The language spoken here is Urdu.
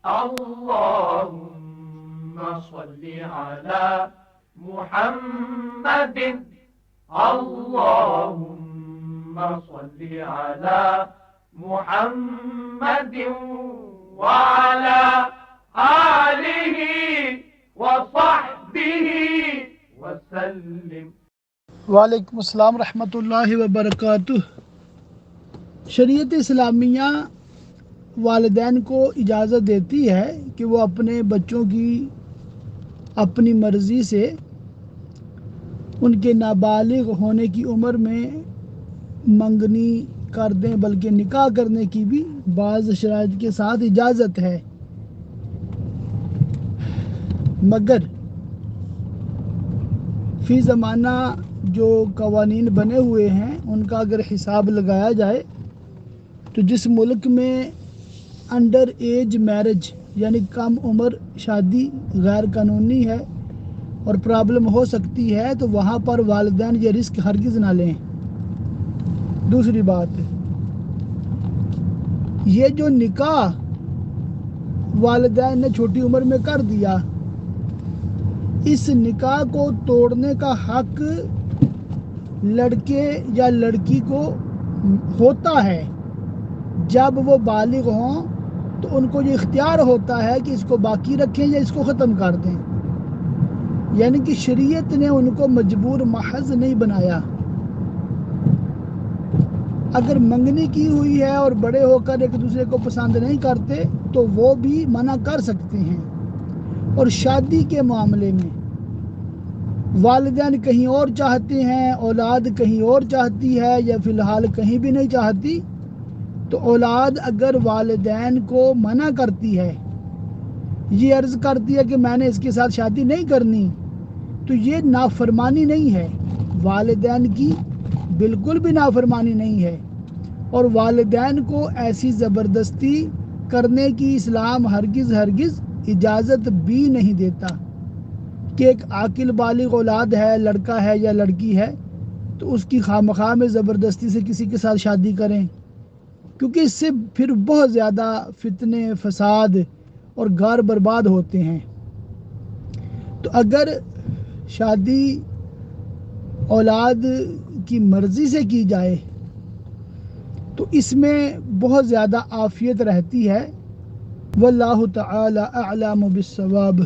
اللهم صل على محمد اللهم صل على محمد وعلى آله وصحبه وسلم۔ وعلیکم السلام ورحمۃ اللہ وبرکاتہ۔ شریعت اسلامیہ والدین کو اجازت دیتی ہے کہ وہ اپنے بچوں کی اپنی مرضی سے ان کے نابالغ ہونے کی عمر میں منگنی کر دیں، بلکہ نکاح کرنے کی بھی بعض شرائط کے ساتھ اجازت ہے، مگر فی زمانہ جو قوانین بنے ہوئے ہیں ان کا اگر حساب لگایا جائے تو جس ملک میں انڈر ایج میرج یعنی کم عمر شادی غیر قانونی ہے اور پرابلم ہو سکتی ہے تو وہاں پر والدین یہ رسک ہرگز نہ لیں۔ دوسری بات، یہ جو نکاح والدین نے چھوٹی عمر میں کر دیا، اس نکاح کو توڑنے کا حق لڑکے یا لڑکی کو ہوتا ہے۔ جب وہ بالغ ہوں تو ان کو یہ اختیار ہوتا ہے کہ اس کو باقی رکھیں یا اس کو ختم کر دیں، یعنی کہ شریعت نے ان کو مجبور محض نہیں بنایا۔ اگر منگنی کی ہوئی ہے اور بڑے ہو کر ایک دوسرے کو پسند نہیں کرتے تو وہ بھی منع کر سکتے ہیں۔ اور شادی کے معاملے میں والدین کہیں اور چاہتے ہیں، اولاد کہیں اور چاہتی ہے یا فی الحال کہیں بھی نہیں چاہتی، تو اولاد اگر والدین کو منع کرتی ہے، یہ عرض کرتی ہے کہ میں نے اس کے ساتھ شادی نہیں کرنی، تو یہ نافرمانی نہیں ہے، والدین کی بالکل بھی نافرمانی نہیں ہے۔ اور والدین کو ایسی زبردستی کرنے کی اسلام ہرگز اجازت بھی نہیں دیتا کہ ایک عاقل بالغ اولاد ہے، لڑکا ہے یا لڑکی ہے، تو اس کی خواہ میں زبردستی سے کسی کے ساتھ شادی کریں، کیونکہ اس سے پھر بہت زیادہ فتنے، فساد اور گھر برباد ہوتے ہیں۔ تو اگر شادی اولاد کی مرضی سے کی جائے تو اس میں بہت زیادہ عافیت رہتی ہے۔ واللہ تعالی اعلم بالصواب۔